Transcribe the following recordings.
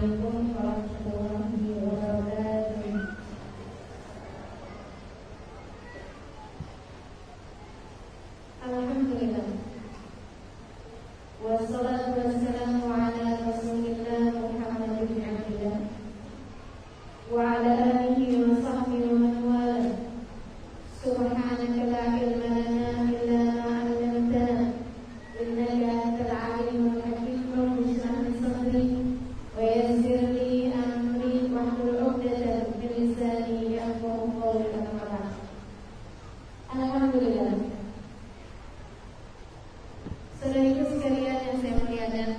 Assalamualaikum warahmatullahi wabarakatuh. Alhamdulillah. Wassalatu wassalamu ala Rasulillah Muhammad bin Abdillah wa ala alihi wa sahbihi wa man wala. Subhanaka la ilma lana illa ma 'allamtana innaka antal alimul hakim. Rabbi shrah li sadri wa yassir li amri wahlul 'uqdatam min lisani yafqahu qawli. Alhamdulillah. Saudaraku sekalian yang saya muliakan,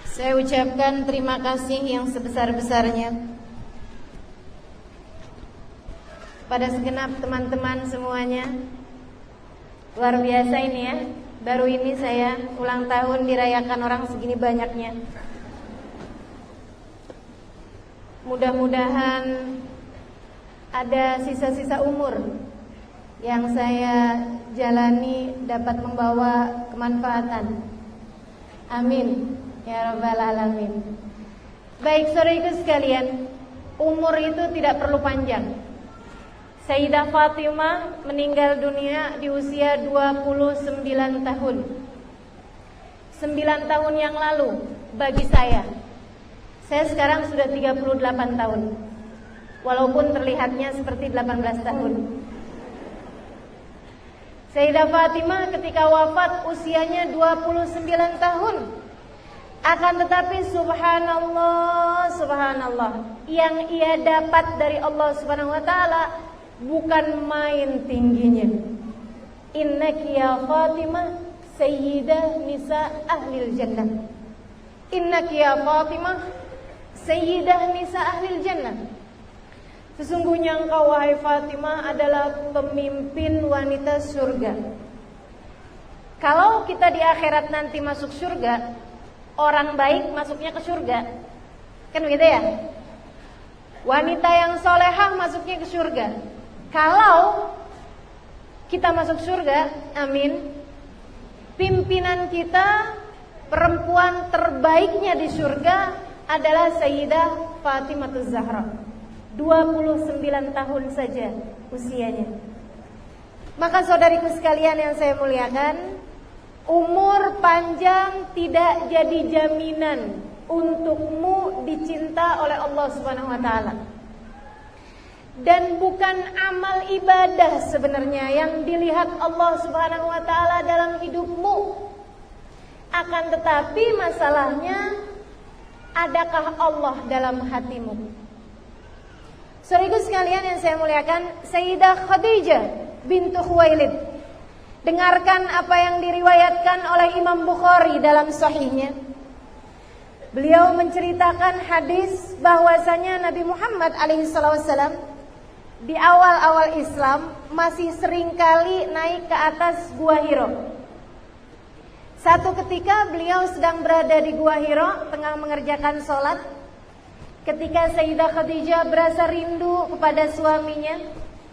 saya ucapkan terima kasih yang sebesar-besarnya pada segenap teman-teman semuanya. Luar biasa ini ya, baru ini saya ulang tahun dirayakan orang segini banyaknya. Mudah-mudahan ada sisa-sisa umur yang saya jalani dapat membawa kemanfaatan. Amin ya rabbal alamin. Baik saudaraku sekalian, umur itu tidak perlu panjang. Sayyidah Fatimah meninggal dunia di usia 29 tahun. 9 tahun yang lalu bagi saya sekarang sudah 38 tahun. Walaupun terlihatnya seperti 18 tahun. Sayyidah Fatimah ketika wafat usianya 29 tahun. Akan tetapi subhanallah, subhanallah, yang ia dapat dari Allah Subhanahu wa taala bukan main tingginya. Innaki ya Fatimah sayyidah nisa ahlil jannah. Innaki ya Fatimah sayyidah nisa ahlil jannah. Sesungguhnya engkau wahai Fatimah adalah pemimpin wanita surga. Kalau kita di akhirat nanti masuk surga, orang baik masuknya ke surga, kan begitu ya? Wanita yang solehah masuknya ke surga. Kalau kita masuk surga, amin, pimpinan kita, perempuan terbaiknya di surga adalah Sayyidah Fatimah Zahra. 29 tahun saja usianya. Maka saudariku sekalian yang saya muliakan, umur panjang tidak jadi jaminan untukmu dicinta oleh Allah Subhanahu wa taala. Dan bukan amal ibadah sebenarnya yang dilihat Allah Subhanahu wa taala dalam hidupmu. Akan tetapi masalahnya, adakah Allah dalam hatimu? Saudaraku sekalian yang saya muliakan, Sayyidah Khadijah bintu Khuwailid, dengarkan apa yang diriwayatkan oleh Imam Bukhari dalam sahihnya. Beliau menceritakan hadis bahwasanya Nabi Muhammad SAW di awal-awal Islam masih seringkali naik ke atas Gua Hiro. Satu ketika beliau sedang berada di Gua Hiro tengah mengerjakan sholat. Ketika Sayyidah Khadijah berasa rindu kepada suaminya,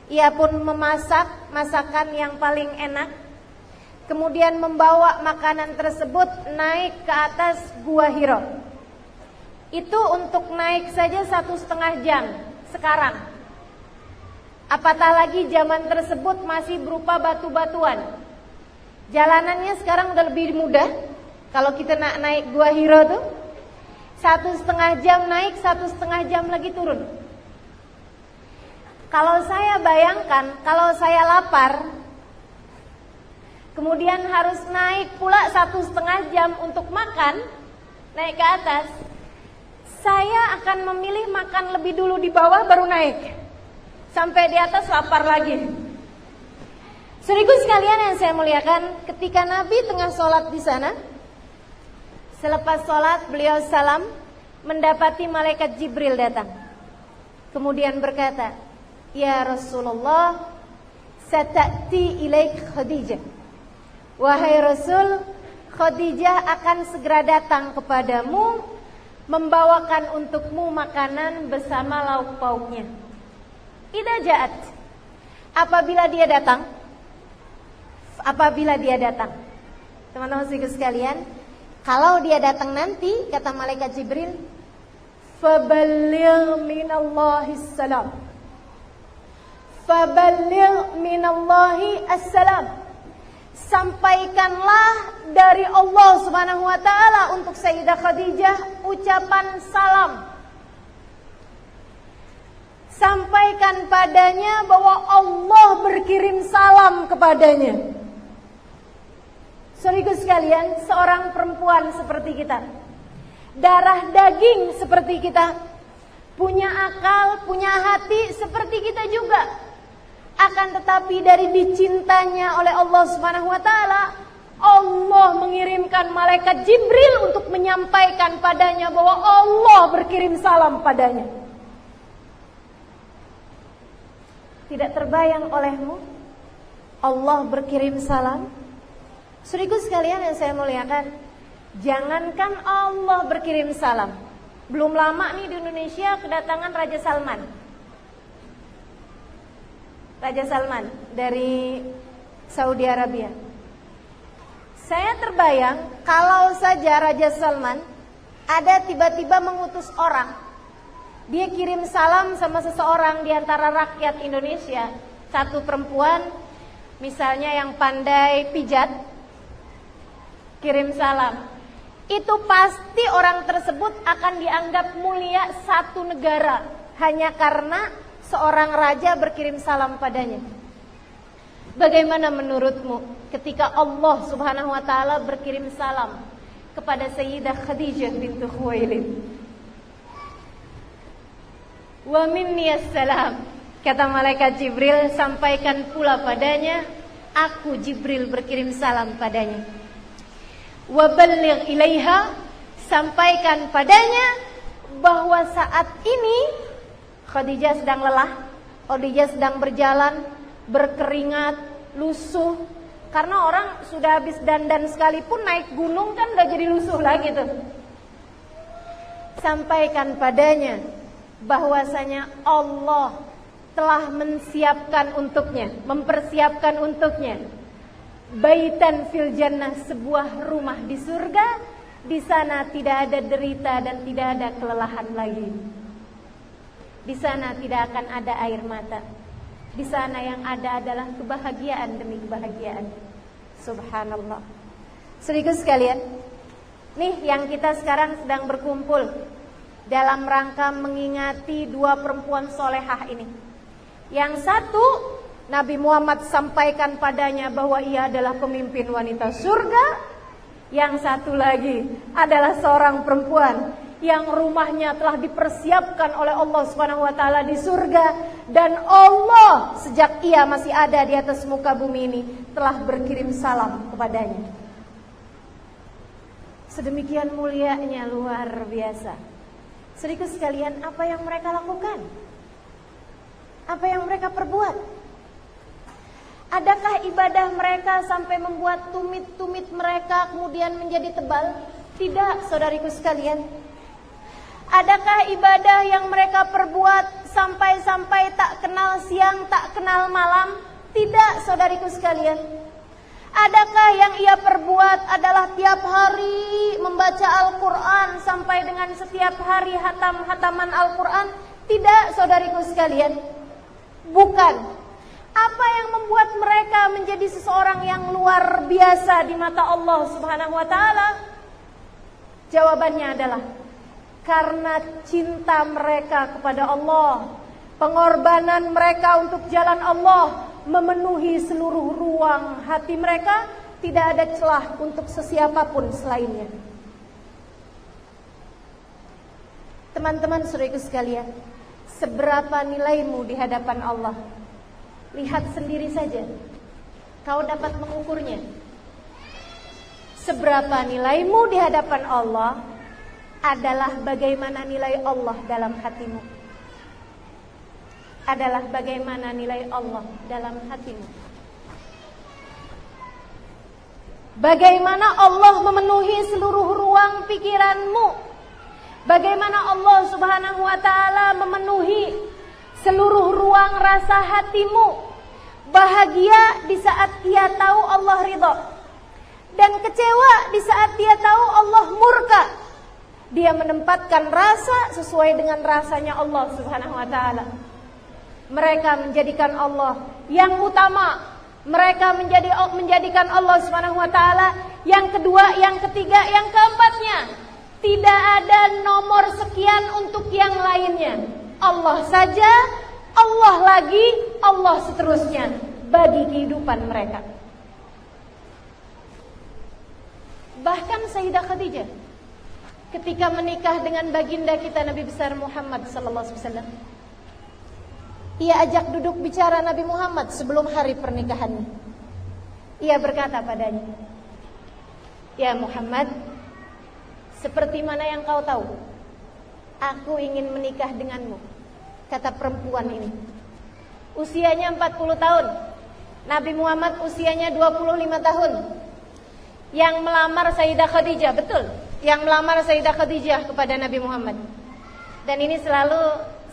ia pun memasak masakan yang paling enak. Kemudian membawa makanan tersebut naik ke atas Gua Hiro. Itu untuk naik saja 1,5 jam sekarang. Apatah lagi zaman tersebut masih berupa batu-batuan. Jalanannya sekarang udah lebih mudah. Kalau kita naik Gua Hiro tuh 1,5 jam naik, 1,5 jam lagi turun. Kalau saya bayangkan, kalau saya lapar, kemudian harus naik pula 1,5 jam untuk makan, naik ke atas, saya akan memilih makan lebih dulu di bawah baru naik. Sampai di atas lapar lagi. Saudaraku sekalian yang saya muliakan, ketika Nabi tengah sholat di sana, selepas sholat beliau salam, mendapati malaikat Jibril datang. Kemudian berkata, ya Rasulullah, sata'ti ilaik Khadijah. Wahai Rasul, Khadijah akan segera datang kepadamu, membawakan untukmu makanan bersama lauk pauknya. Idza ja'at, apabila dia datang, teman-teman sekalian, Kalau dia datang nanti, kata malaikat Jibril, faballigh minallahi salam. Faballigh minallahi assalam. Sampaikanlah dari Allah Subhanahu wa taala untuk Sayyidah Khadijah ucapan salam. Sampaikan padanya bahwa Allah berkirim salam kepadanya. Saudaraku sekalian, seorang perempuan seperti kita, darah daging seperti kita, punya akal, punya hati seperti kita juga. Akan tetapi dari dicintanya oleh Allah Subhanahu wa taala, Allah mengirimkan malaikat Jibril untuk menyampaikan padanya bahwa Allah berkirim salam padanya. Tidak terbayang olehmu Allah berkirim salam? Saudaraku sekalian yang saya muliakan, jangankan Allah berkirim salam, belum lama nih di Indonesia kedatangan Raja Salman. Raja Salman dari Saudi Arabia. Saya terbayang kalau saja Raja Salman ada tiba-tiba mengutus orang, dia kirim salam sama seseorang di antara rakyat Indonesia, satu perempuan misalnya yang pandai pijat, kirim salam. Itu pasti orang tersebut akan dianggap mulia satu negara hanya karena seorang raja berkirim salam padanya. Bagaimana menurutmu ketika Allah Subhanahu wa taala berkirim salam kepada Sayyidah Khadijah bintu Khuwailid? Wa minni assalam, kata malaikat Jibril, sampaikan pula padanya, aku Jibril berkirim salam padanya. Wa balligh ilaiha, sampaikan padanya bahwa saat ini Khadijah sedang lelah, Khadijah sedang berjalan, berkeringat, lusuh. Karena orang sudah habis dandan sekalipun naik gunung kan udah jadi lusuh lagi tuh. Sampaikan padanya bahwasanya Allah telah mensiapkan untuknya, mempersiapkan untuknya baitan fil jannah, sebuah rumah di surga. Di sana tidak ada derita dan tidak ada kelelahan lagi. Di sana tidak akan ada air mata. Di sana yang ada adalah kebahagiaan demi kebahagiaan. Subhanallah. Saudaraku sekalian, nih yang kita sekarang sedang berkumpul dalam rangka mengingati dua perempuan solehah ini. Yang satu, Nabi Muhammad sampaikan padanya bahwa ia adalah pemimpin wanita surga. Yang satu lagi adalah seorang perempuan yang rumahnya telah dipersiapkan oleh Allah Subhanahu wa taala di surga, dan Allah sejak ia masih ada di atas muka bumi ini telah berkirim salam kepadanya. Sedemikian mulianya, luar biasa. Saudaraku sekalian, apa yang mereka lakukan? Apa yang mereka perbuat? Adakah ibadah mereka sampai membuat tumit-tumit mereka kemudian menjadi tebal? Tidak, saudariku sekalian. Adakah ibadah yang mereka perbuat sampai-sampai tak kenal siang, tak kenal malam? Tidak, saudariku sekalian. Adakah yang ia perbuat adalah tiap hari membaca Al-Quran sampai dengan setiap hari hataman Al-Quran? Tidak, saudariku sekalian. Bukan. Apa yang membuat mereka menjadi seseorang yang luar biasa di mata Allah Subhanahu wa taala? Jawabannya adalah karena cinta mereka kepada Allah, pengorbanan mereka untuk jalan Allah memenuhi seluruh ruang hati mereka, tidak ada celah untuk sesiapapun selainnya. Teman-teman saudaraku sekalian, seberapa nilaimu di hadapan Allah? Lihat sendiri saja, kau dapat mengukurnya. Seberapa nilaimu di hadapan Allah adalah bagaimana nilai Allah dalam hatimu. Adalah bagaimana nilai Allah dalam hatimu. Bagaimana Allah memenuhi seluruh ruang pikiranmu. Bagaimana Allah Subhanahu wa taala memenuhi seluruh ruang rasa hatimu. Bahagia di saat ia tahu Allah ridha. dan kecewa di saat dia tahu Allah murka. Dia menempatkan rasa sesuai dengan rasanya Allah Subhanahu wa taala. Mereka menjadikan Allah yang utama. Mereka menjadikan Allah Subhanahu wa taala yang kedua, yang ketiga, yang keempatnya. Tidak ada nomor sekian untuk yang lainnya. Allah saja, Allah lagi, Allah seterusnya bagi kehidupan mereka. Bahkan Sayyidah Khadijah ketika menikah dengan baginda kita Nabi besar Muhammad sallallahu alaihi wasallam, ia ajak duduk bicara Nabi Muhammad sebelum hari pernikahannya. Ia berkata padanya, "Ya Muhammad, seperti mana yang kau tahu, aku ingin menikah denganmu," kata perempuan ini. Usianya 40 tahun. Nabi Muhammad usianya 25 tahun. Yang melamar Sayyidah Khadijah, betul, yang melamar Sayyidah Khadijah kepada Nabi Muhammad. Dan ini selalu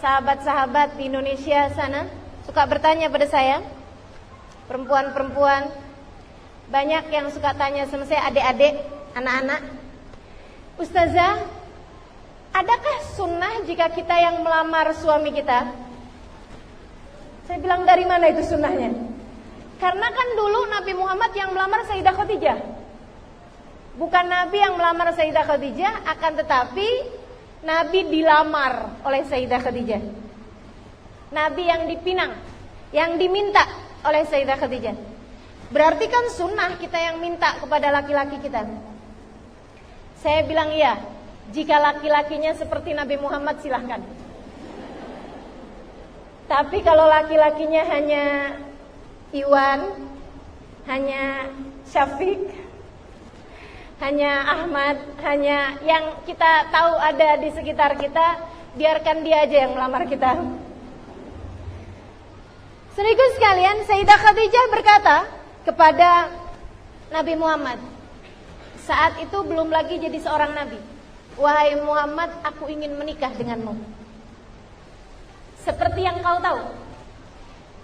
sahabat-sahabat di Indonesia sana suka bertanya pada saya, perempuan-perempuan, banyak yang suka tanya sama saya, adik-adik, anak-anak, "Ustazah, adakah sunnah jika kita yang melamar suami kita?" Saya bilang, dari mana itu sunnahnya? Karena kan dulu Nabi Muhammad yang melamar Sayyidah Khadijah. Bukan Nabi yang melamar Sayyidah Khadijah, akan tetapi Nabi dilamar oleh Sayyidah Khadijah. Nabi yang dipinang, yang diminta oleh Sayyidah Khadijah. Berarti kan sunnah kita yang minta kepada laki-laki kita. Saya bilang iya, jika laki-lakinya seperti Nabi Muhammad silahkan. Tapi kalau laki-lakinya hanya Iwan, hanya Syafiq, hanya Ahmad, hanya yang kita tahu ada di sekitar kita, biarkan dia aja yang melamar kita. Saudaraku sekalian, Sayyidah Khadijah berkata kepada Nabi Muhammad, saat itu belum lagi jadi seorang nabi, "Wahai Muhammad, aku ingin menikah denganmu. Seperti yang kau tahu,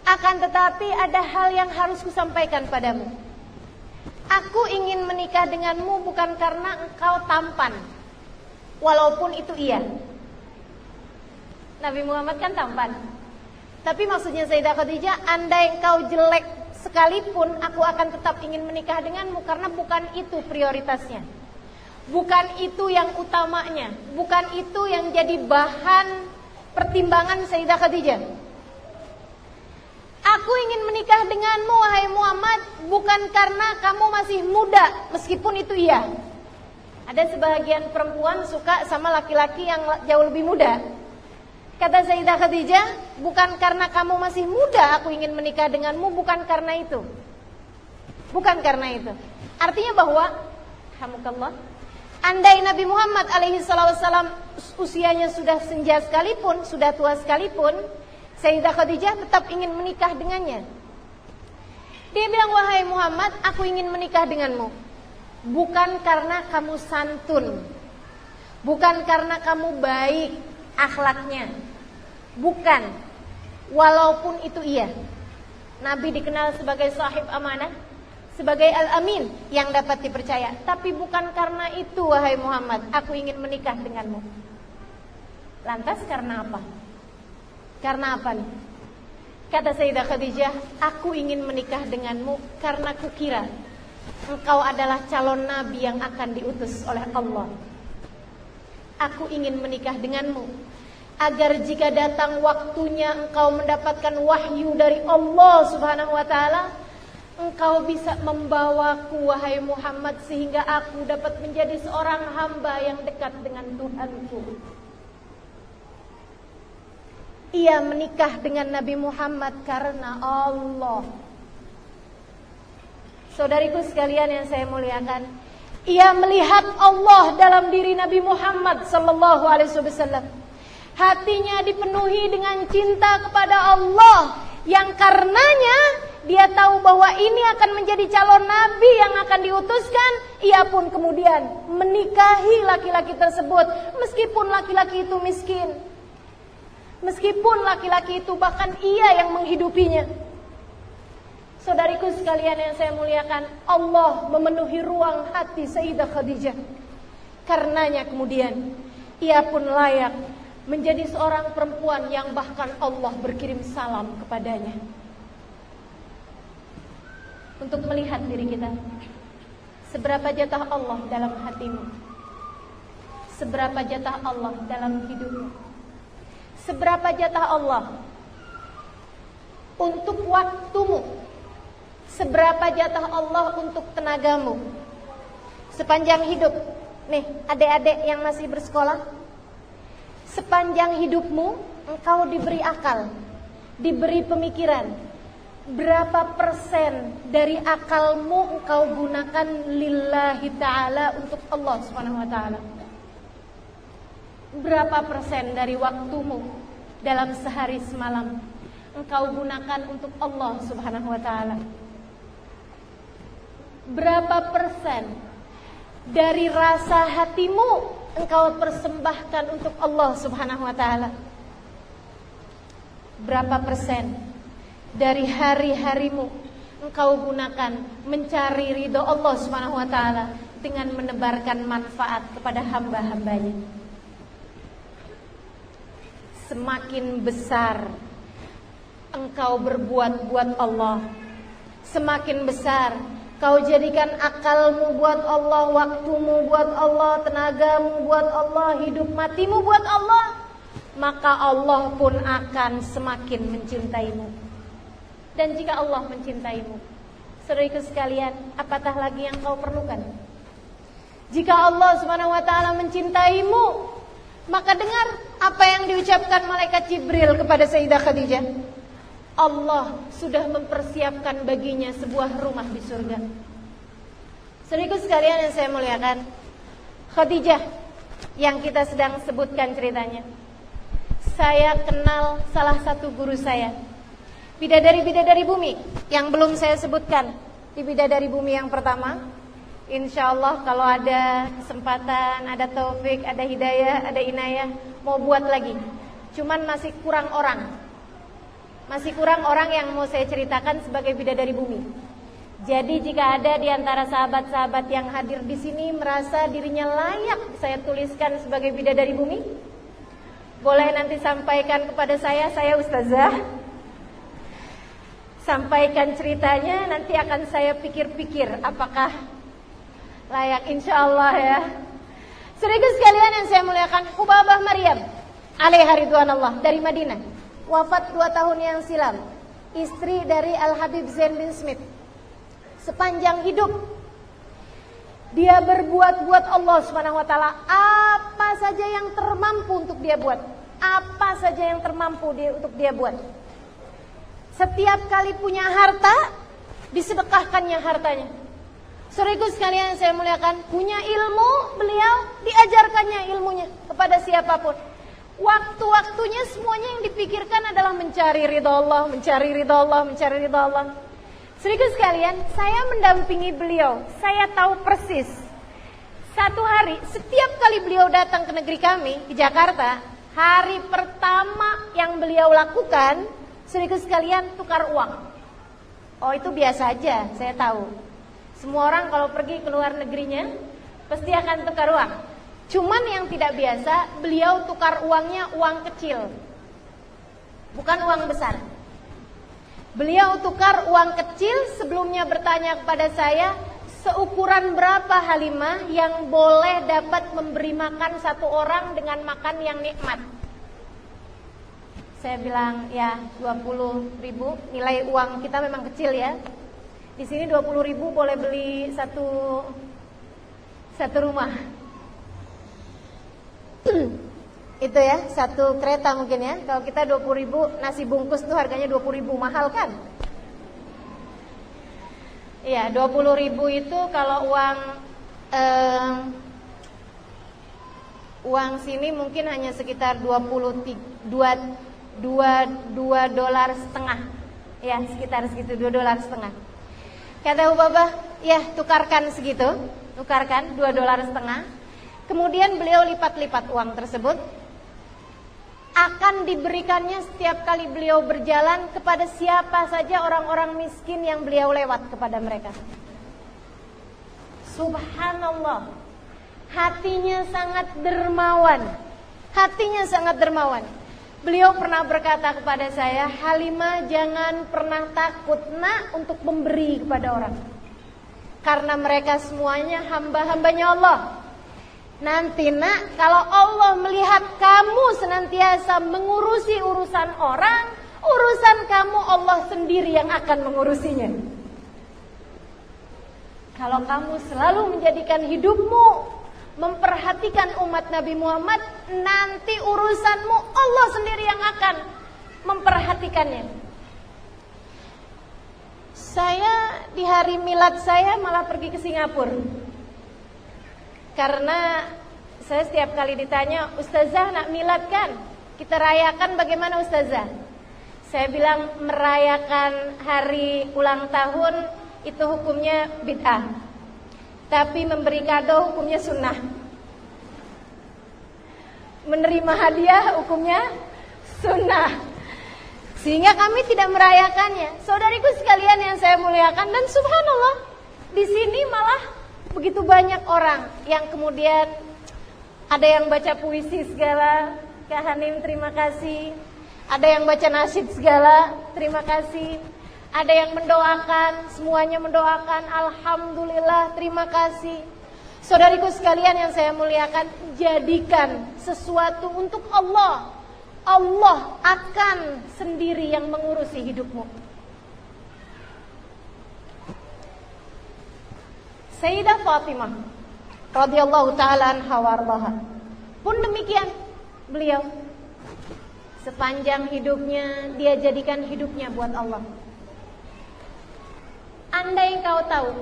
akan tetapi ada hal yang harus kusampaikan padamu. Aku ingin menikah denganmu bukan karena engkau tampan, walaupun itu iya." Nabi Muhammad kan tampan. Tapi maksudnya Sayyidah Khadijah, andai engkau jelek sekalipun, aku akan tetap ingin menikah denganmu, karena bukan itu prioritasnya. Bukan itu yang utamanya. Bukan itu yang jadi bahan pertimbangan Sayyidah Khadijah. "Aku ingin menikah denganmu, wahai Muhammad, bukan karena kamu masih muda," meskipun itu iya. Ada sebagian perempuan suka sama laki-laki yang jauh lebih muda. Kata Sayyidah Khadijah, "Bukan karena kamu masih muda aku ingin menikah denganmu, bukan karena itu." Bukan karena itu. Artinya bahwa, alhamdulillah, andai Nabi Muhammad alaihi wasallam usianya sudah senja sekalipun, sudah tua sekalipun, Sayyidah Khadijah tetap ingin menikah dengannya. Dia bilang, "Wahai Muhammad, aku ingin menikah denganmu bukan karena kamu santun, bukan karena kamu baik akhlaknya, bukan, walaupun itu iya." Nabi dikenal sebagai sahib amanah, sebagai al-amin yang dapat dipercaya. Tapi bukan karena itu, wahai Muhammad, aku ingin menikah denganmu. Lantas karena apa? Karena apa nih? Kata Sayyidah Khadijah, "Aku ingin menikah denganmu karena kukira engkau adalah calon nabi yang akan diutus oleh Allah. Aku ingin menikah denganmu agar jika datang waktunya engkau mendapatkan wahyu dari Allah Subhanahu wa taala, engkau bisa membawaku, wahai Muhammad, sehingga aku dapat menjadi seorang hamba yang dekat dengan Tuhanku." Ia menikah dengan Nabi Muhammad karena Allah. Saudariku sekalian yang saya muliakan, ia melihat Allah dalam diri Nabi Muhammad sallallahu alaihi wasallam. Hatinya dipenuhi dengan cinta kepada Allah, yang karenanya dia tahu bahwa ini akan menjadi calon nabi yang akan diutuskan. Ia pun kemudian menikahi laki-laki tersebut, meskipun laki-laki itu miskin, meskipun laki-laki itu bahkan ia yang menghidupinya. Saudariku sekalian yang saya muliakan, Allah memenuhi ruang hati Sayyidah Khadijah. Karenanya kemudian ia pun layak menjadi seorang perempuan yang bahkan Allah berkirim salam kepadanya. Untuk melihat diri kita, seberapa jatah Allah dalam hatimu, seberapa jatah Allah dalam hidupmu, seberapa jatah Allah untuk waktumu, seberapa jatah Allah untuk tenagamu. Sepanjang hidup, nih adik-adik yang masih bersekolah, sepanjang hidupmu engkau diberi akal, diberi pemikiran. Berapa persen dari akalmu engkau gunakan lillahi ta'ala untuk Allah subhanahu wa ta'ala? Berapa persen dari waktumu dalam sehari semalam engkau gunakan untuk Allah subhanahu wa ta'ala? Berapa persen dari rasa hatimu engkau persembahkan untuk Allah subhanahu wa ta'ala? Berapa persen dari hari-harimu engkau gunakan mencari ridho Allah subhanahu wa ta'ala dengan menebarkan manfaat kepada hamba-hambanya? Semakin besar engkau berbuat buat Allah, semakin besar kau jadikan akalmu buat Allah, waktumu buat Allah, tenagamu buat Allah, hidup matimu buat Allah, maka Allah pun akan semakin mencintaimu. Dan jika Allah mencintaimu, saudariku sekalian, apatah lagi yang kau perlukan? Jika Allah subhanahu wa ta'ala mencintaimu, maka dengar apa yang diucapkan malaikat Jibril kepada Sayyidah Khadijah. Allah sudah mempersiapkan baginya sebuah rumah di surga. Saudariku sekalian yang saya muliakan, Khadijah yang kita sedang sebutkan ceritanya, saya kenal salah satu guru saya, bidadari-bidadari bumi yang belum saya sebutkan. Di bidadari bumi yang pertama, insya Allah kalau ada kesempatan, ada taufik, ada hidayah, ada inayah, mau buat lagi. Cuman masih kurang orang, masih kurang orang yang mau saya ceritakan sebagai bidadari bumi. Jadi jika ada di antara sahabat-sahabat yang hadir di sini merasa dirinya layak saya tuliskan sebagai bidadari bumi, boleh nanti sampaikan kepada saya ustazah. Sampaikan ceritanya, nanti akan saya pikir-pikir apakah layak, insya Allah ya. Saudara sekalian yang saya muliakan, Hubabah Maryam alaiha ridwanallah dari Madinah, wafat 2 tahun yang silam, istri dari Al-Habib Zain bin Smith. Sepanjang hidup dia berbuat buat Allah subhanahu wa ta'ala apa saja yang termampu untuk dia buat, apa saja yang termampu untuk dia buat. Setiap kali punya harta, disedekahkannya hartanya. Saudaraku sekalian yang saya muliakan, punya ilmu, beliau diajarkannya ilmunya kepada siapapun. Waktu-waktunya semuanya yang dipikirkan adalah mencari ridha Allah, mencari ridha Allah, mencari ridha Allah. Saudaraku sekalian, saya mendampingi beliau, saya tahu persis. Satu hari, setiap kali beliau datang ke negeri kami, di Jakarta, hari pertama yang beliau lakukan, saudaraku sekalian, tukar uang. Oh, itu biasa aja, saya tahu. Semua orang kalau pergi ke luar negerinya pasti akan tukar uang. Cuman yang tidak biasa, beliau tukar uangnya uang kecil, bukan uang besar. Beliau tukar uang kecil, sebelumnya bertanya kepada saya, seukuran berapa Halimah yang boleh dapat memberi makan satu orang dengan makan yang nikmat. Saya bilang ya 20.000, nilai uang kita memang kecil ya. Di sini 20.000 boleh beli satu rumah. Itu ya, satu kereta mungkin ya. Kalau kita 20.000, nasi bungkus tuh harganya 20.000, mahal kan? Iya, 20.000 itu kalau uang sini mungkin hanya sekitar 2 dolar setengah, ya sekitar segitu, 2 dolar setengah. Kata Hubabah, ya tukarkan segitu, tukarkan 2 dolar setengah. Kemudian beliau lipat-lipat uang tersebut. akan diberikannya setiap kali beliau berjalan kepada siapa saja orang-orang miskin yang beliau lewat kepada mereka. Subhanallah, hatinya sangat dermawan. Hatinya sangat dermawan. Beliau pernah berkata kepada saya, Halimah, jangan pernah takut nak untuk memberi kepada orang. Karena mereka semuanya hamba-hambanya Allah. Nanti nak, kalau Allah melihat kamu senantiasa mengurusi urusan orang, urusan kamu Allah sendiri yang akan mengurusinya. Kalau kamu selalu menjadikan hidupmu memperhatikan umat Nabi Muhammad, nanti urusanmu Allah sendiri yang akan memperhatikannya. Saya di hari milad saya malah pergi ke Singapura. Karena saya setiap kali ditanya, Ustazah nak milad kan? Kita rayakan bagaimana Ustazah? Saya bilang merayakan hari ulang tahun itu hukumnya bid'ah. Tapi memberi kado hukumnya sunnah. Menerima hadiah hukumnya sunnah. Sehingga kami tidak merayakannya. Saudariku sekalian yang saya muliakan, dan subhanallah, di sini malah begitu banyak orang yang kemudian ada yang baca puisi segala, Kak Hanim terima kasih. Ada yang baca nasyid segala, terima kasih. Ada yang mendoakan, semuanya mendoakan, alhamdulillah, terima kasih. Saudariku sekalian yang saya muliakan, jadikan sesuatu untuk Allah. Allah akan sendiri yang mengurusi hidupmu. Sayyidah Fatimah radhiyallahu ta'ala anha warḍaha pun demikian. Beliau sepanjang hidupnya dia jadikan hidupnya buat Allah. Andai kau tahu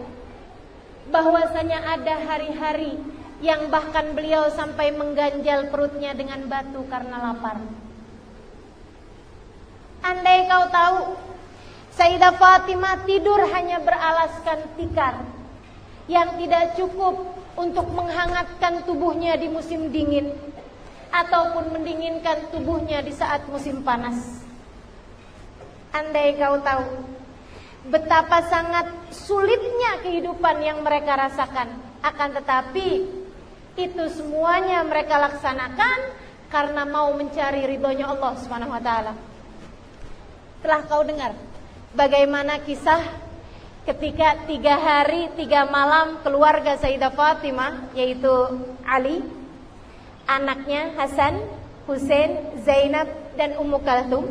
bahwasanya ada hari-hari yang bahkan beliau sampai mengganjal perutnya dengan batu karena lapar. Andai kau tahu Sayyidah Fatimah tidur hanya beralaskan tikar yang tidak cukup untuk menghangatkan tubuhnya di musim dingin ataupun mendinginkan tubuhnya di saat musim panas. Andai kau tahu betapa sangat sulitnya kehidupan yang mereka rasakan, akan tetapi itu semuanya mereka laksanakan karena mau mencari ridhonya Allah Subhanahu wa taala. Telah kau dengar bagaimana kisah ketika 3 hari 3 malam keluarga Sayyidah Fatimah, yaitu Ali, anaknya Hasan, Husain, Zainab, dan Ummu Kalthum.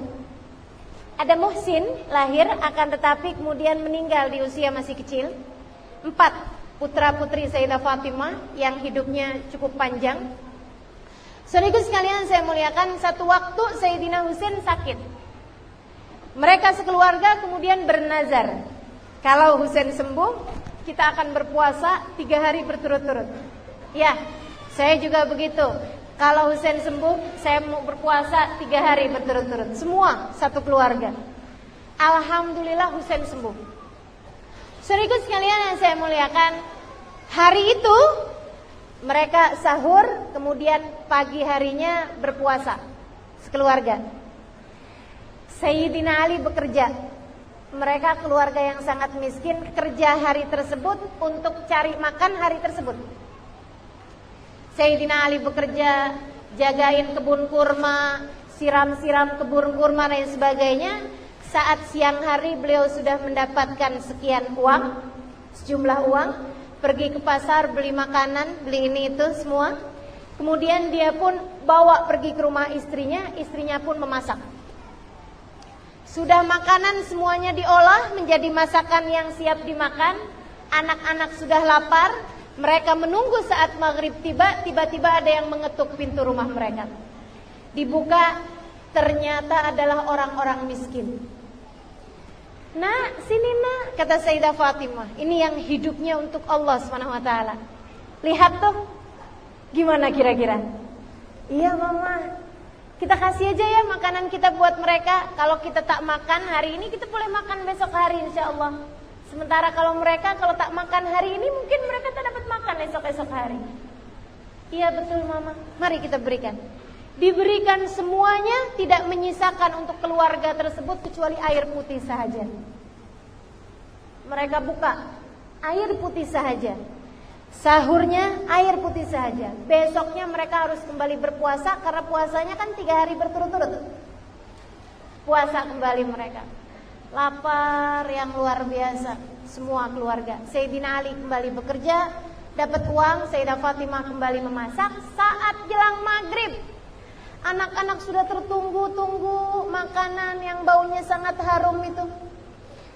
Ada Muhsin lahir, akan tetapi kemudian meninggal di usia masih kecil. 4 putra putri Sayyidah Fatimah yang hidupnya cukup panjang. Saudaraku sekalian saya muliakan, satu waktu Sayyidina Husain sakit. Mereka sekeluarga kemudian bernazar, kalau Husain sembuh, kita akan berpuasa 3 hari berturut-turut. Ya, saya juga begitu. Kalau Husain sembuh, saya mau berpuasa 3 hari berturut-turut. Semua satu keluarga. Alhamdulillah Husain sembuh. Saudaraku sekalian yang saya muliakan, hari itu mereka sahur, kemudian pagi harinya berpuasa sekeluarga. Sayyidina Ali bekerja. Mereka keluarga yang sangat miskin, kerja hari tersebut untuk cari makan hari tersebut. Sayyidina Ali bekerja, jagain kebun kurma, siram-siram kebun kurma dan sebagainya. Saat siang hari beliau sudah mendapatkan sekian uang, sejumlah uang, pergi ke pasar beli makanan, beli ini itu semua. Kemudian dia pun bawa pergi ke rumah istrinya pun memasak. Sudah makanan semuanya diolah menjadi masakan yang siap dimakan. Anak-anak sudah lapar. Mereka menunggu saat maghrib tiba. Tiba-tiba ada yang mengetuk pintu rumah mereka. Dibuka, ternyata adalah orang-orang miskin. Nah, sini nak, kata Sayyidah Fatimah. Ini yang hidupnya untuk Allah SWT. Lihat tuh, gimana kira-kira? Iya mama, kita kasih aja ya makanan kita buat mereka. Kalau kita tak makan hari ini, kita boleh makan besok hari insya Allah. Sementara kalau mereka kalau tak makan hari ini, mungkin mereka tak dapat makan esok-esok hari. Iya betul mama, mari kita berikan. Diberikan semuanya, tidak menyisakan untuk keluarga tersebut kecuali air putih saja. Mereka buka, air putih saja. Sahurnya air putih saja. Besoknya mereka harus kembali berpuasa, karena puasanya kan 3 hari berturut-turut. Puasa kembali mereka. Lapar yang luar biasa, semua keluarga. Sayyidina Ali kembali bekerja, dapat uang. Sayyidah Fatimah kembali memasak. Saat jelang maghrib, anak-anak sudah tertunggu-tunggu makanan yang baunya sangat harum itu.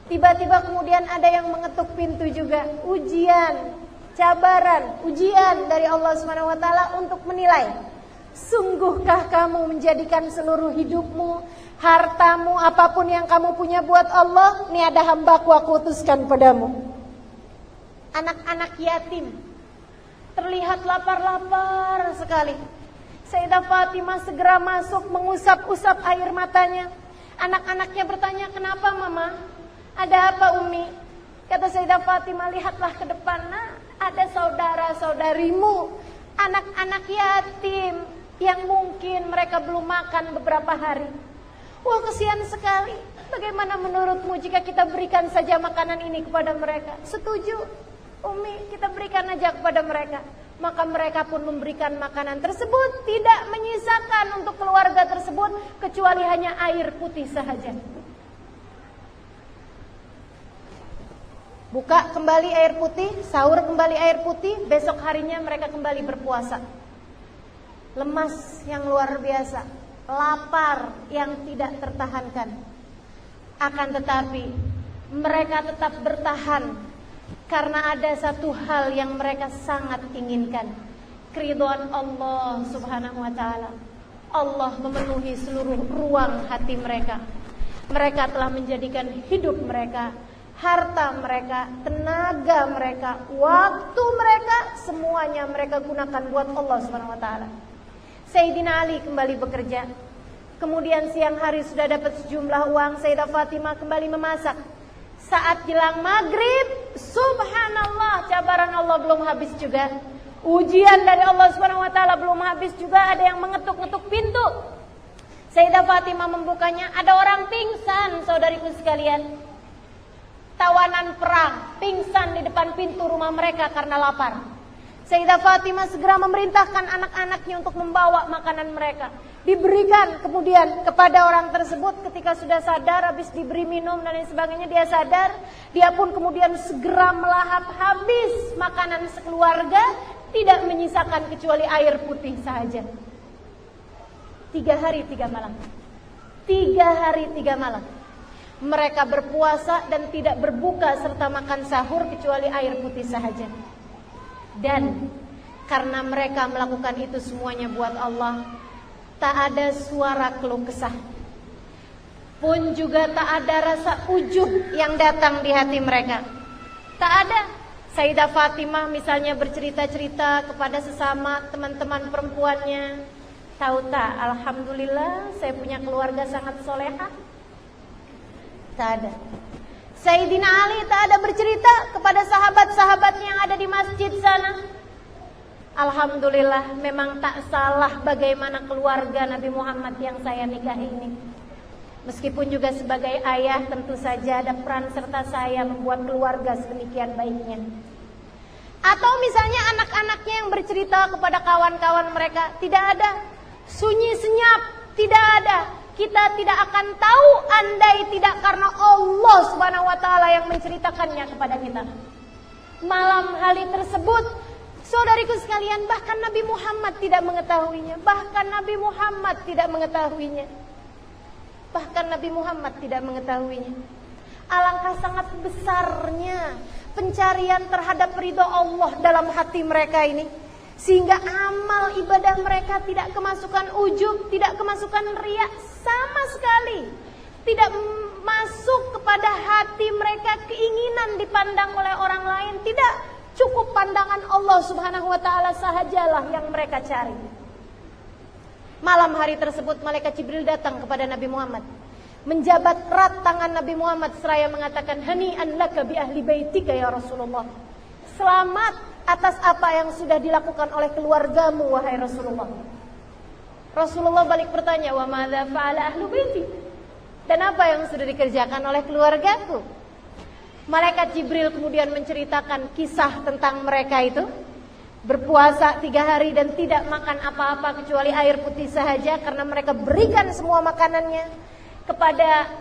Tiba-tiba kemudian ada yang mengetuk pintu juga. Ujian, cabaran, ujian dari Allah SWT untuk menilai, sungguhkah kamu menjadikan seluruh hidupmu, hartamu, apapun yang kamu punya buat Allah? Ini ada hambaku, aku utuskan padamu. Anak-anak yatim terlihat lapar-lapar sekali. Sayyidah Fatimah segera masuk, mengusap-usap air matanya. Anak-anaknya bertanya, kenapa mama? Ada apa Umi? Kata Sayyidah Fatimah, lihatlah ke depan, nah, ada saudara-saudarimu, anak-anak yatim yang mungkin mereka belum makan beberapa hari. Wah, kesian sekali. Bagaimana menurutmu jika kita berikan saja makanan ini kepada mereka? Setuju Umi, kita berikan aja kepada mereka. Maka mereka pun memberikan makanan tersebut, tidak menyisakan untuk keluarga tersebut kecuali hanya air putih saja. Buka kembali air putih, sahur kembali air putih, besok harinya mereka kembali berpuasa. Lemas yang luar biasa, lapar yang tidak tertahankan. Akan tetapi mereka tetap bertahan karena ada satu hal yang mereka sangat inginkan, keridhaan Allah Subhanahu wa taala. Allah memenuhi seluruh ruang hati mereka. Mereka telah menjadikan hidup mereka, harta mereka, tenaga mereka, waktu mereka, semuanya mereka gunakan buat Allah Subhanahu wa taala. Sayyidina Ali kembali bekerja. Kemudian siang hari sudah dapat sejumlah uang, Sayyidah Fatimah kembali memasak. Saat jelang maghrib, subhanallah, cabaran Allah belum habis juga. Ujian dari Allah Subhanahu wa taala belum habis juga, ada yang mengetuk-ngetuk pintu. Sayyidah Fatimah membukanya, ada orang pingsan, saudariku sekalian. Tawanan perang, pingsan di depan pintu rumah mereka karena lapar. Sayyidah Fatimah segera memerintahkan anak-anaknya untuk membawa makanan mereka. Diberikan kemudian kepada orang tersebut. Ketika sudah sadar, habis diberi minum dan lain sebagainya, dia sadar. Dia pun kemudian segera melahap habis makanan sekeluarga, tidak menyisakan kecuali air putih saja. 3 hari 3 malam. 3 hari 3 malam. Mereka berpuasa dan tidak berbuka serta makan sahur kecuali air putih saja. Dan karena mereka melakukan itu semuanya buat Allah, tak ada suara keluh kesah, pun juga tak ada rasa ujub yang datang di hati mereka. Tak ada. Sayyidah Fatimah misalnya bercerita-cerita kepada sesama teman-teman perempuannya, tahu tak, alhamdulillah saya punya keluarga sangat solehah. Tak ada. Sayyidina Ali tak ada bercerita kepada sahabat-sahabatnya yang ada di masjid sana. Alhamdulillah, memang tak salah bagaimana keluarga Nabi Muhammad yang saya nikahi ini. Meskipun juga sebagai ayah, tentu saja ada peran serta saya membuat keluarga sedemikian baiknya. Atau misalnya anak-anaknya yang bercerita kepada kawan-kawan mereka, tidak ada. Sunyi senyap, tidak ada. Kita tidak akan tahu andai tidak karena Allah Subhanahu wa taala yang menceritakannya kepada kita. Malam hari tersebut, saudariku sekalian, bahkan Nabi Muhammad tidak mengetahuinya. Bahkan Nabi Muhammad tidak mengetahuinya. Bahkan Nabi Muhammad tidak mengetahuinya. Alangkah sangat besarnya pencarian terhadap ridho Allah dalam hati mereka ini, sehingga amal ibadah mereka tidak kemasukan ujub, tidak kemasukan riya sama sekali. Tidak masuk kepada hati mereka keinginan dipandang oleh orang lain. Tidak, cukup pandangan Allah Subhanahu wa taala sahajalah yang mereka cari. Malam hari tersebut malaikat Jibril datang kepada Nabi Muhammad, menjabat erat tangan Nabi Muhammad seraya mengatakan, hani'an laka bi ahli baitika ya Rasulullah. Selamat atas apa yang sudah dilakukan oleh keluargamu wahai Rasulullah. Rasulullah balik bertanya, wa madza fa'ala ahlu baiti? Dan apa yang sudah dikerjakan oleh keluargaku? Malaikat Jibril kemudian menceritakan kisah tentang mereka itu. Berpuasa 3 hari dan tidak makan apa-apa kecuali air putih sahaja, karena mereka berikan semua makanannya kepada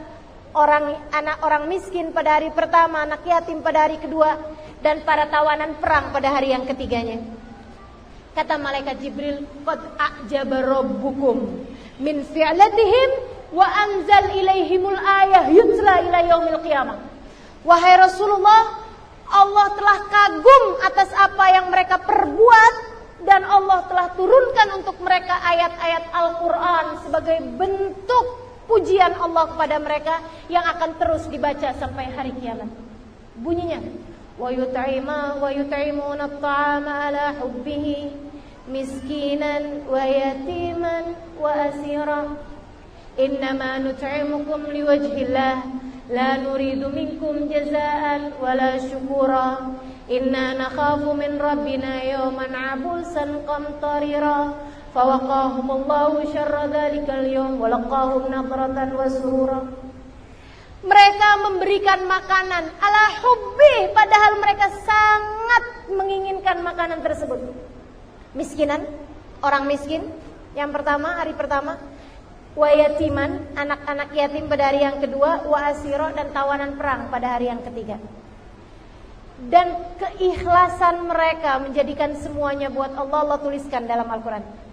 anak orang miskin pada hari pertama, anak yatim pada hari kedua, dan para tawanan perang pada hari yang ketiganya. Kata malaikat Jibril, qad a'jaba rabbukum min fi'latihim wa anzal ilaihimul ayah yutla ila yaumil qiyamah. Wahai Rasulullah, Allah telah kagum atas apa yang mereka perbuat, dan Allah telah turunkan untuk mereka ayat-ayat Al-Quran sebagai bentuk pujian Allah kepada mereka yang akan terus dibaca sampai hari kiamat. Bunyinya, wa yut'imuna at-ta'ama ala hubbihi miskinan wa yatiman wa asira. Innama nut'imukum liwajhillah la nuridu minkum jazaan wala syukura. Inna nakhafu min rabbina yawman abusan qamtarira. Fawaqahumullahu syarra dzalikal yawm wa laqahum nadratan wa surura. Mereka memberikan makanan ala hubbi, padahal mereka sangat menginginkan makanan tersebut. Miskinan, orang miskin yang pertama, hari pertama. Wa yatiman, anak-anak yatim pada hari yang kedua. Wa asiro, dan tawanan perang pada hari yang ketiga. Dan keikhlasan mereka menjadikan semuanya buat Allah, Allah tuliskan dalam Al-Quran.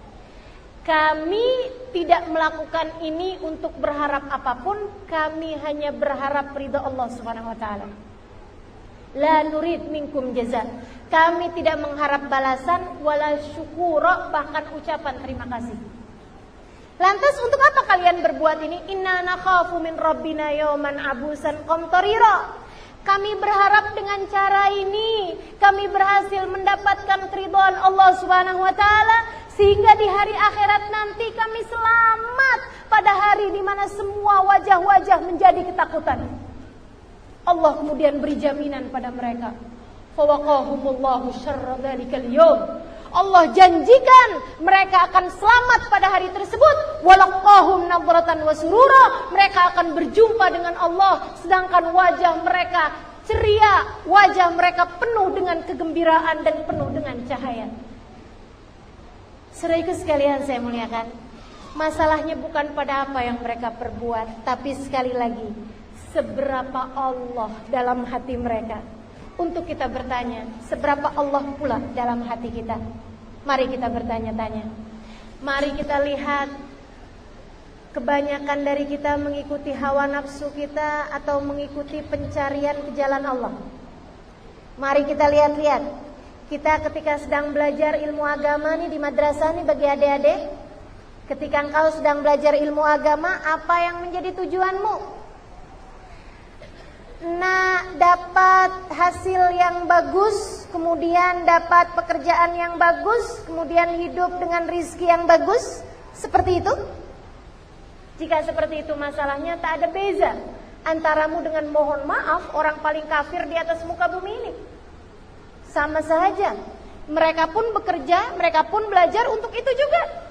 Kami tidak melakukan ini untuk berharap apapun, kami hanya berharap ridha Allah Subhanahu wa taala. La nurid minkum jaza. Kami tidak mengharap balasan, wala syukura, bahkan ucapan terima kasih. Lantas untuk apa kalian berbuat ini? Inna nakhafu min rabbina yawman abusan qamtarira. Kami berharap dengan cara ini kami berhasil mendapatkan keridhaan Allah Subhanahu wa taala, sehingga di hari akhirat nanti kami selamat pada hari di mana semua wajah-wajah menjadi ketakutan. Allah kemudian beri jaminan pada mereka. Fawaqahumullahu syarra dzalikal yawm. Allah janjikan mereka akan selamat pada hari tersebut. Walaqahum nadratan wa surura. Mereka akan berjumpa dengan Allah sedangkan wajah mereka ceria, wajah mereka penuh dengan kegembiraan dan penuh dengan cahaya. Saudaraku sekalian saya muliakan, masalahnya bukan pada apa yang mereka perbuat, tapi sekali lagi seberapa Allah dalam hati mereka. Untuk kita bertanya, seberapa Allah pula dalam hati kita? Mari kita bertanya-tanya. Mari kita lihat, kebanyakan dari kita mengikuti hawa nafsu kita atau mengikuti pencarian ke jalan Allah. Mari kita lihat-lihat. Kita ketika sedang belajar ilmu agama nih di madrasah nih bagi adik-adik, ketika engkau sedang belajar ilmu agama, apa yang menjadi tujuanmu? Nah, dapat hasil yang bagus, kemudian dapat pekerjaan yang bagus, kemudian hidup dengan rizki yang bagus, seperti itu? Jika seperti itu masalahnya, tak ada beza antaramu dengan, mohon maaf, orang paling kafir di atas muka bumi ini. Sama saja. Mereka pun bekerja, mereka pun belajar untuk itu juga.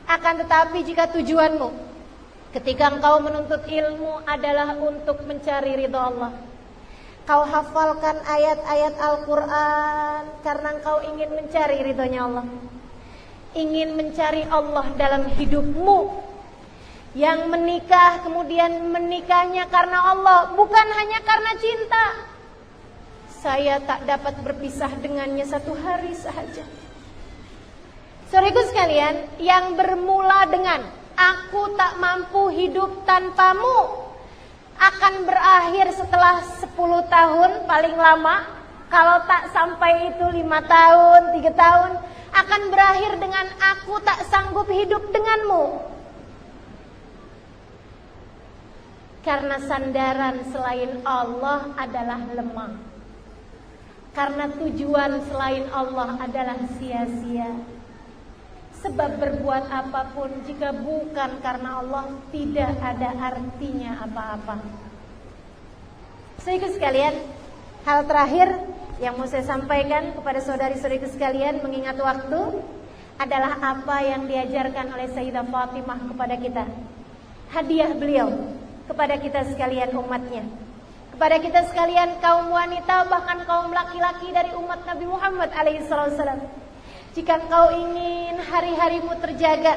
Akan tetapi jika tujuanmu ketika engkau menuntut ilmu adalah untuk mencari ridha Allah, kau hafalkan ayat-ayat Al-Quran karena engkau ingin mencari ridhonya Allah, ingin mencari Allah dalam hidupmu. Yang menikah kemudian menikahnya karena Allah, bukan hanya karena cinta. Saya tak dapat berpisah dengannya satu hari sahaja. Saudaraku sekalian, yang bermula dengan aku tak mampu hidup tanpamu akan berakhir setelah 10 tahun paling lama. Kalau tak sampai itu 5 tahun, 3 tahun, akan berakhir dengan aku tak sanggup hidup denganmu. Karena sandaran selain Allah adalah lemah. Karena tujuan selain Allah adalah sia-sia. Sebab berbuat apapun jika bukan karena Allah tidak ada artinya apa-apa. Saudaraku sekalian, hal terakhir yang mau saya sampaikan kepada saudari-saudariku sekalian mengingat waktu adalah apa yang diajarkan oleh Sayyidah Fatimah kepada kita. Hadiah beliau kepada kita sekalian umatnya, kepada kita sekalian kaum wanita, bahkan kaum laki-laki dari umat Nabi Muhammad alaihissalam. Jika kau ingin hari-harimu terjaga,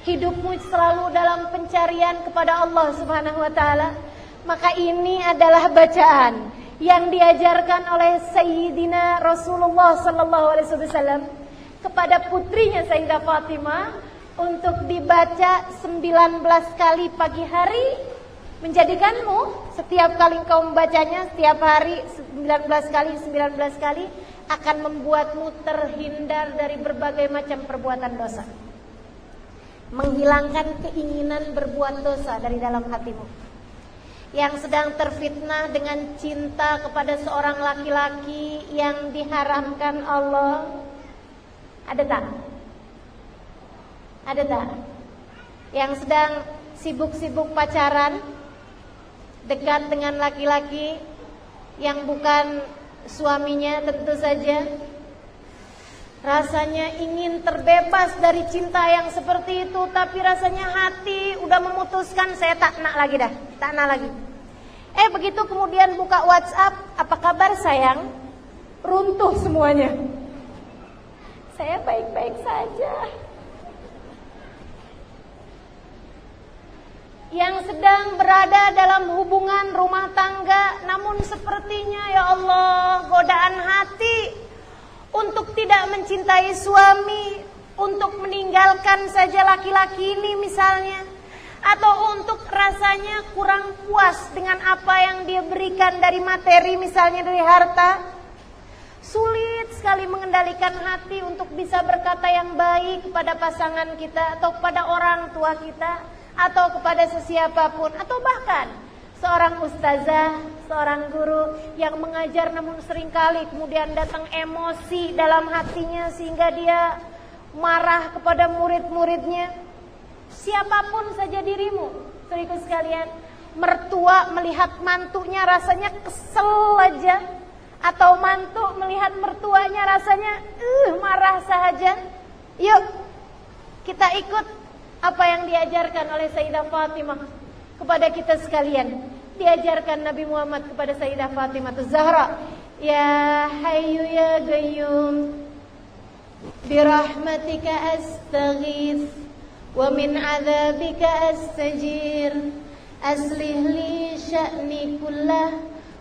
hidupmu selalu dalam pencarian kepada Allah Subhanahu wa taala, maka ini adalah bacaan yang diajarkan oleh Sayyidina Rasulullah sallallahu alaihi wasallam kepada putrinya Sayyidah Fatimah untuk dibaca 19 kali pagi hari, menjadikanmu setiap kali kau membacanya setiap hari 19 kali akan membuatmu terhindar dari berbagai macam perbuatan dosa, menghilangkan keinginan berbuat dosa dari dalam hatimu. Yang sedang terfitnah dengan cinta kepada seorang laki-laki yang diharamkan Allah, ada tak? Ada tak? Yang sedang sibuk-sibuk pacaran, dekat dengan laki-laki yang bukan suaminya, tentu saja rasanya ingin terbebas dari cinta yang seperti itu, tapi rasanya hati udah memutuskan, saya tak nak lagi dah, tak nak lagi. Begitu kemudian buka WhatsApp, apa kabar sayang? Runtuh semuanya. Saya baik-baik saja. Yang sedang berada dalam hubungan rumah tangga, namun sepertinya ya Allah, godaan hati untuk tidak mencintai suami, untuk meninggalkan saja laki-laki ini misalnya, atau untuk rasanya kurang puas dengan apa yang dia berikan dari materi, misalnya dari harta. Sulit sekali mengendalikan hati untuk bisa berkata yang baik kepada pasangan kita, atau kepada orang tua kita, atau kepada sesiapapun, atau bahkan seorang ustazah, seorang guru yang mengajar namun seringkali kemudian datang emosi dalam hatinya sehingga dia marah kepada murid-muridnya. Siapapun saja dirimu, saudaraku sekalian, mertua melihat mantunya rasanya kesel aja, atau mantu melihat mertuanya rasanya marah saja. Yuk kita ikut apa yang diajarkan oleh Sayyidah Fatimah kepada kita sekalian. Diajarkan Nabi Muhammad kepada Sayyidah Fatimah Zahra, ya hayyu ya qayyum birahmatika astaghith wa min adzabika astajir aslih li sya'ni kullah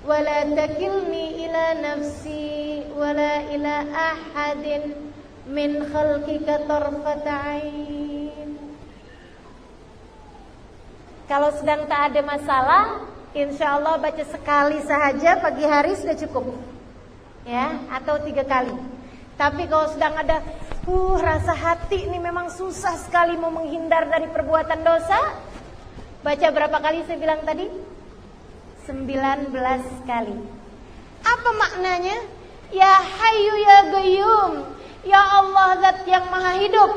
wa la takilni ila nafsi wa la ila ahadin min khalqika tarfata ain. Kalau sedang tak ada masalah, insya Allah baca sekali sahaja pagi hari sudah cukup, ya, atau 3 kali. Tapi kalau sedang ada rasa hati ini memang susah sekali mau menghindar dari perbuatan dosa, baca berapa kali saya bilang tadi? 19 kali. Apa maknanya? Ya Hayyu ya Qayyum, ya Allah Zat yang Maha Hidup,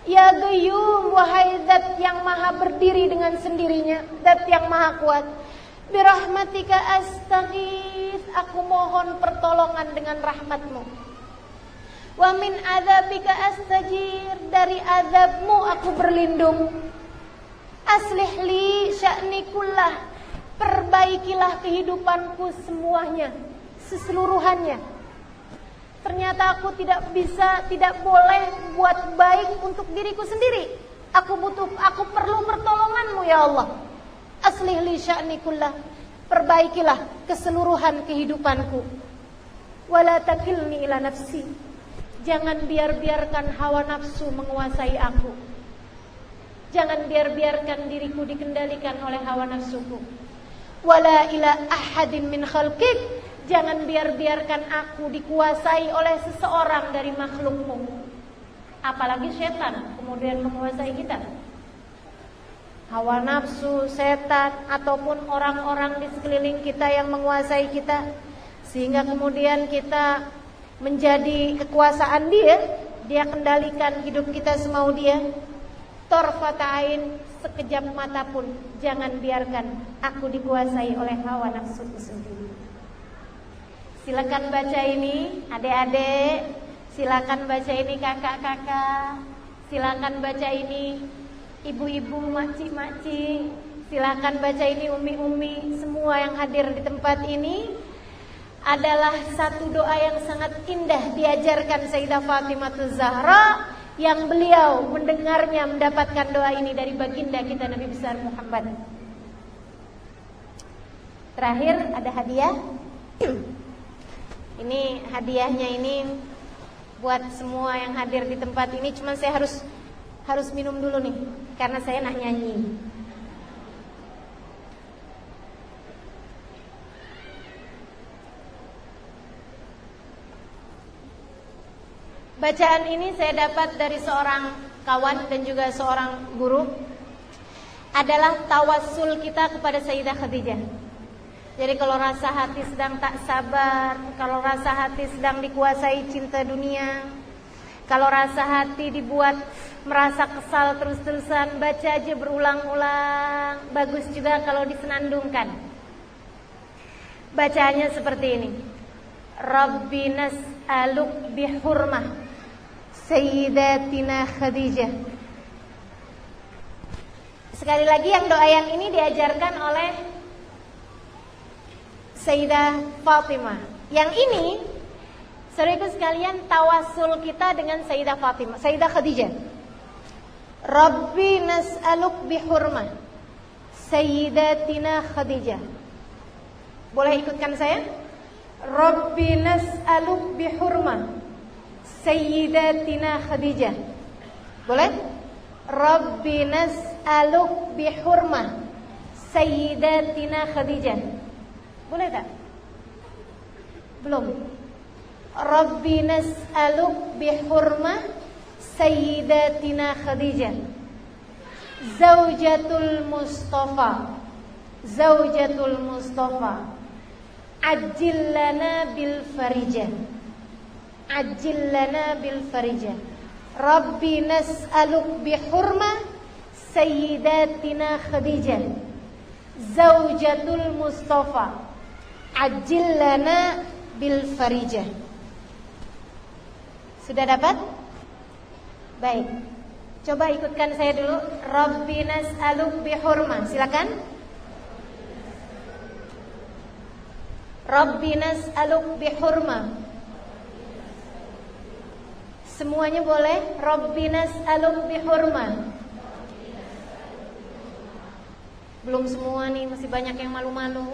ya Qayyum, wahai Zat yang Maha berdiri dengan sendirinya, Zat yang Maha kuat. Birahmatika astaghith, aku mohon pertolongan dengan rahmatmu. Wa min adzabika astajir, dari azabmu aku berlindung. Aslih li sya'ni kullah, perbaikilah kehidupanku semuanya, seseluruhannya. Ternyata aku tidak bisa, tidak boleh buat baik untuk diriku sendiri. Aku perlu pertolonganmu ya Allah. Aslih li sya'ni kullah, perbaikilah keseluruhan kehidupanku. Wala takilni ila nafsi, jangan biarkan hawa nafsu menguasai aku. Jangan biarkan diriku dikendalikan oleh hawa nafsuku. Wala ila ahadin min khalqik, jangan biarkan aku dikuasai oleh seseorang dari makhlukmu. Apalagi setan kemudian menguasai kita. Hawa nafsu, setan, ataupun orang-orang di sekeliling kita yang menguasai kita, sehingga kemudian kita menjadi kekuasaan dia kendalikan hidup kita semau dia. Torfatain, sekejap mata pun jangan biarkan aku dikuasai oleh hawa nafsuku sendiri. Silakan baca ini, adik-adik, Silakan baca ini kakak-kakak, silakan baca ini ibu-ibu, makcik-makcik, silakan baca ini umi-umi. Semua yang hadir di tempat ini adalah satu doa yang sangat indah diajarkan Sayyidah Fatimah Zahra, yang beliau mendengarnya mendapatkan doa ini dari baginda kita Nabi besar Muhammad. Terakhir ada hadiah. Ini hadiahnya ini buat semua yang hadir di tempat ini. Cuman saya harus minum dulu nih, karena saya nak nyanyi. Bacaan ini saya dapat dari seorang kawan dan juga seorang guru. Adalah tawassul kita kepada Sayyidah Khadijah. Jadi kalau rasa hati sedang tak sabar, kalau rasa hati sedang dikuasai cinta dunia, kalau rasa hati dibuat merasa kesal terus-terusan, baca aja berulang-ulang. Bagus juga kalau disenandungkan. Bacaannya seperti ini. Rabbi nas'aluk bihurmah Sayyidatina Khadijah. Sekali lagi, yang doa yang ini diajarkan oleh Sayyidah Fatimah. Yang ini, saudaraku sekalian, tawasul kita dengan Sayyidah Fatimah, Sayyidah Khadijah. Rabbi nas'aluk bihurmah Sayyidatina Khadijah. Boleh ikutkan saya? Rabbi nas'aluk bihurmah Sayyidatina Khadijah. Boleh? Rabbi nas'aluk bihurmah Sayyidatina Khadijah. Boleh tak? Belum. Rabbi nas'aluk bihurmah Sayyidatina Khadijah Zawjatul Mustafa Zawjatul Mustafa Ajil lana bil farijah Ajil lana bil farijah. Rabbi nas'aluk bihurmah Sayyidatina Khadijah Zawjatul Mustafa Ajil lana bil farijah. Sudah dapat? Baik. Coba ikutkan saya dulu. Rabbi nas'aluk bihurmah. Silakan. Rabbi nas'aluk bihurmah. Semuanya boleh. Rabbi nas'aluk bihurmah. Belum semua nih, masih banyak yang malu-malu.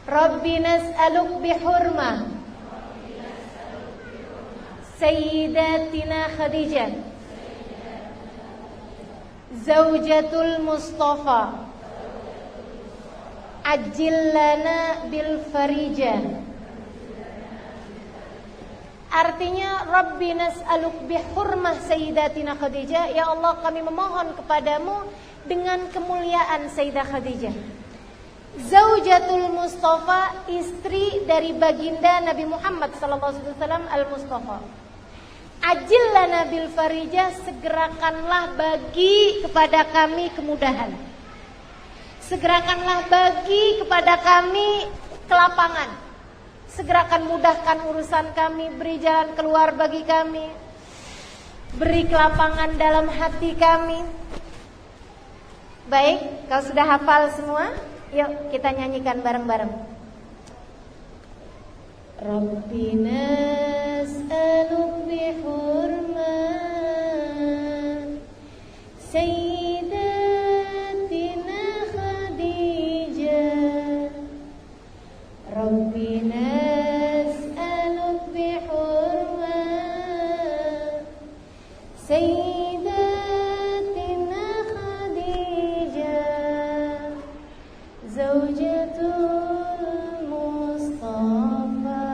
Rabbi nas'aluk bihurmah Sayyidatina Khadijah Zawjatul Mustafa Ajil lana bil farijah. Artinya, Rabbi nas'aluk bihurmah Sayyidatina Khadijah. Ya Allah, kami memohon kepadamu dengan kemuliaan Sayyidah Khadijah, Zawjatul Mustafa, istri dari baginda Nabi Muhammad SAW al-Mustafa. Ajil lana bil farijah, segerakanlah bagi kepada kami kemudahan. Segerakanlah bagi kepada kami kelapangan. Segerakan mudahkan urusan kami, beri jalan keluar bagi kami. Beri kelapangan dalam hati kami. Baik, kalau sudah hafal semua, yuk kita nyanyikan bareng-bareng. Rabbi nas'aluk bihurmah Sayyidatina Khadijah. Rabbi nas'aluk bihurmah Sayyidatina Khadijah Zawjatul Mustafa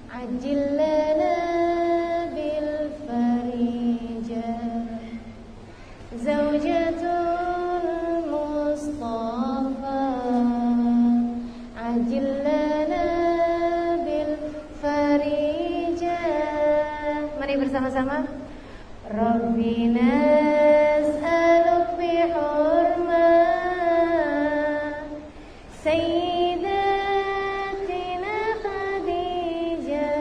Ajil lana bil farijah Zawjatul Mustafa Ajil lana bil farijah. Mari bersama-sama. Rabbi nas'aluk bihurmah Sayyidatina Khadijah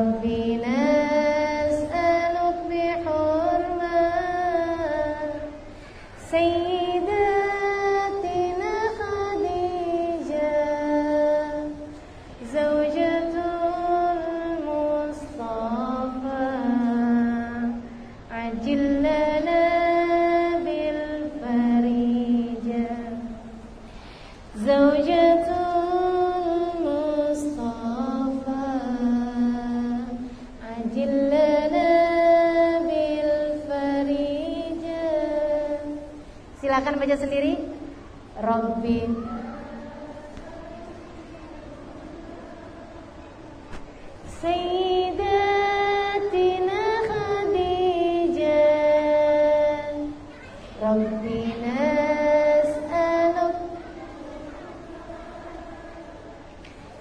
Rabbi nas'aluk bihurmat Sayyidatina Khadijah Zawjatul Mustafa Ajil lana bil farijah Zawjatul Mustafa Ajil lana bil farijah. Silakan baca sendiri. Rabbi Sayyidatina Khadijah Rabbi nas'aluk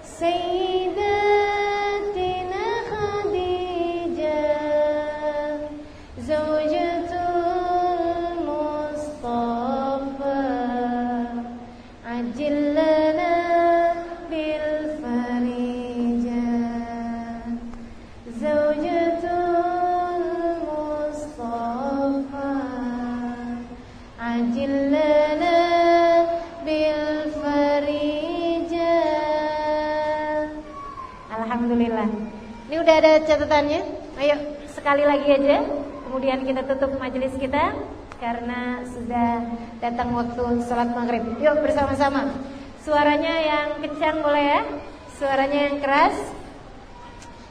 Sayyidatina Khadijah Zawjatul Mustafa Ajil lana bil farijah Zawjatul Mustafa Ajil lana bil farijah. Alhamdulillah. Ini udah ada catatannya. Ayo sekali lagi aja. Kemudian kita tutup majelis kita karena sudah datang waktu sholat maghrib. Yuk bersama-sama. Suaranya yang kencang boleh ya. Suaranya yang keras.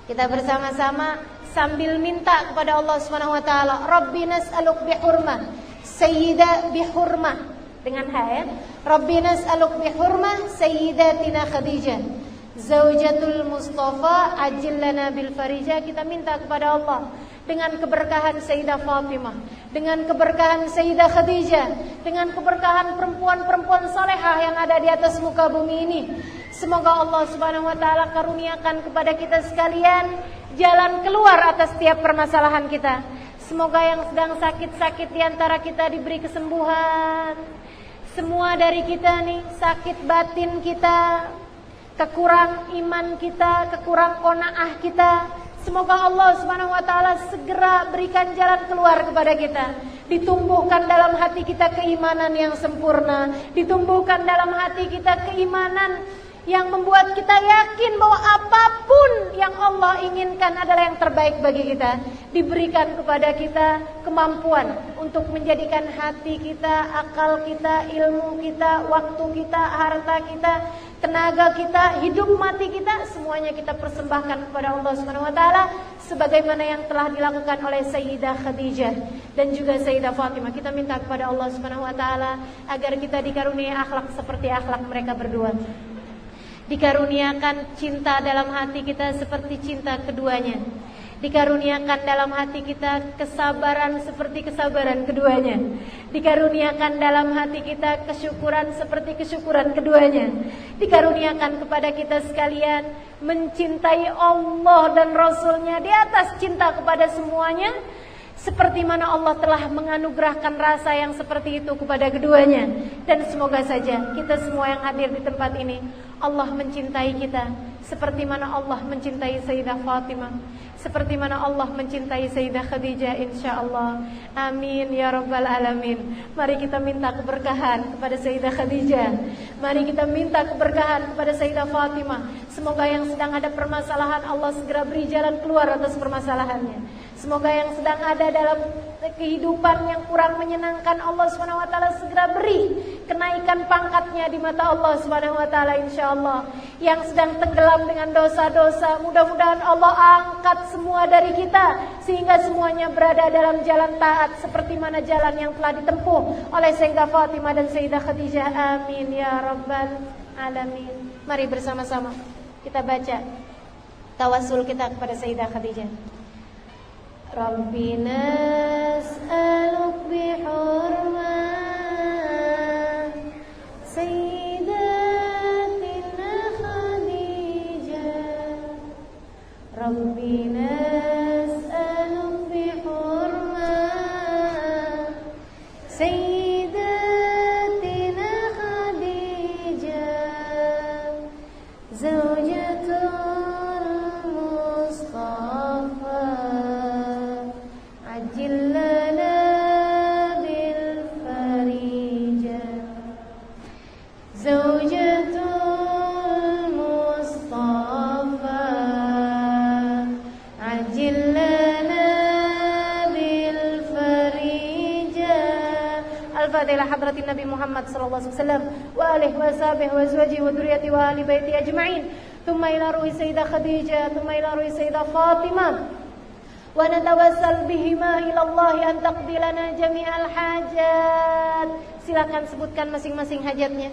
Kita bersama-sama sambil minta kepada Allah Subhanahu wa taala, Rabbi nas'aluk bihurmah Sayyidah bihurmah dengan ha ya. Rabbi nas'aluk bihurmah Sayyidatina Khadijah Zawjatul Mustafa Ajil lana bil farijah. Kita minta kepada Allah dengan keberkahan Sayyidah Fatimah, dengan keberkahan Sayyidah Khadijah, dengan keberkahan perempuan-perempuan salehah yang ada di atas muka bumi ini. Semoga Allah Subhanahu wa taala karuniakan kepada kita sekalian jalan keluar atas setiap permasalahan kita. Semoga yang sedang sakit-sakit di antara kita diberi kesembuhan. Semua dari kita nih, sakit batin kita, kekurang iman kita, kekurang qanaah kita, semoga Allah Subhanahu wa taala segera berikan jalan keluar kepada kita. Ditumbuhkan dalam hati kita keimanan yang sempurna, ditumbuhkan dalam hati kita keimanan yang membuat kita yakin bahwa apapun yang Allah inginkan adalah yang terbaik bagi kita. Diberikan kepada kita kemampuan untuk menjadikan hati kita, akal kita, ilmu kita, waktu kita, harta kita, tenaga kita, hidup mati kita, semuanya kita persembahkan kepada Allah Subhanahu wa taala sebagaimana yang telah dilakukan oleh Sayyidah Khadijah dan juga Sayyidah Fatimah. Kita minta kepada Allah Subhanahu wa taala agar kita dikaruniai akhlak seperti akhlak mereka berdua. Dikaruniakan cinta dalam hati kita seperti cinta keduanya. Dikaruniakan dalam hati kita kesabaran seperti kesabaran keduanya. Dikaruniakan dalam hati kita kesyukuran seperti kesyukuran keduanya. Dikaruniakan kepada kita sekalian mencintai Allah dan Rasulnya di atas cinta kepada semuanya, seperti mana Allah telah menganugerahkan rasa yang seperti itu kepada keduanya. Dan semoga saja kita semua yang hadir di tempat ini, Allah mencintai kita seperti mana Allah mencintai Sayyidah Fatimah, seperti mana Allah mencintai Sayyidah Khadijah, insyaallah. Amin ya rabbal alamin. Mari kita minta keberkahan kepada Sayyidah Khadijah. Mari kita minta keberkahan kepada Sayyidah Fatimah. Semoga yang sedang ada permasalahan Allah segera beri jalan keluar atas permasalahannya. Semoga yang sedang ada dalam kehidupan yang kurang menyenangkan Allah Subhanahu wa taala segera beri kenaikan pangkatnya di mata Allah Subhanahu wa taala, insyaallah. Yang sedang tenggelam dengan dosa-dosa, mudah-mudahan Allah angkat semua dari kita sehingga semuanya berada dalam jalan taat seperti mana jalan yang telah ditempuh oleh Sayyidah Fatimah dan Sayyidah Khadijah. Amin ya rabbal alamin. Mari bersama-sama kita baca tawasul kita kepada Sayyidah Khadijah. Rabbi nas'aluk bihurmah Sayyidatina Khadijah Rabbi nas'aluk bihurmah Sayyidatina Khadijah Zawjatul Mustafa والصلاة إلى حضرة النبي محمد صلى الله عليه وسلم وآله وصحبه وأزواجه وذريته وآل بيته أجمعين ثم إلى روح سيدة خديجة ثم إلى روح سيدة فاطمة ونتوسل بهما إلى الله أن تقضي لنا جميع الحاجات. Silakan sebutkan masing-masing hajatnya.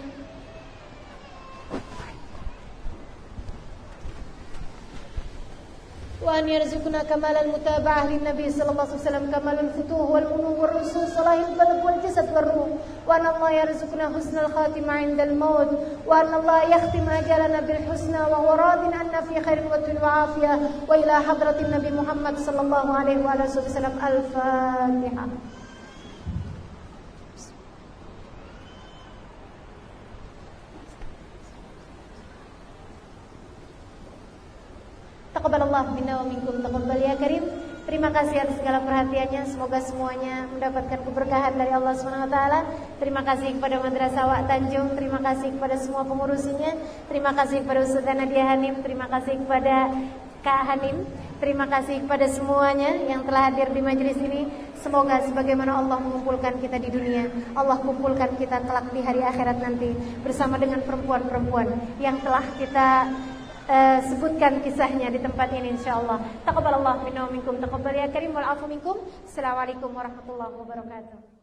وأن يرزقنا كمال المتابعة للنبي صلى الله عليه وسلم كمال الفتوح والمنو والرسول صلاح القلب والجسد والروح وأن الله يرزقنا حسن الخاتمة عند الموت وأن الله يختم أجلنا بالحسنى وهو راض عنا في خير وعافية وإلى حضرة النبي محمد صلى الله عليه وآله وسلم الفاتحة. Taqabbalallah minna wa minkum taqabbal ya karim. Terima kasih atas segala perhatiannya. Semoga semuanya mendapatkan keberkahan dari Allah Subhanahu wa taala. Terima kasih kepada Madrasah Wak Tanjung, terima kasih kepada semua pengurusinya, terima kasih kepada Ustazah Nadia Hanim, terima kasih kepada Kak Hanim, terima kasih kepada semuanya yang telah hadir di majelis ini. Semoga sebagaimana Allah mengumpulkan kita di dunia, Allah kumpulkan kita kelak di hari akhirat nanti bersama dengan perempuan-perempuan yang telah kita sebutkan kisahnya di tempat ini insyaallah. Taqabbalallah minna wa minkum taqabbal ya karim wal afu minkum. Assalamualaikum warahmatullahi wabarakatuh.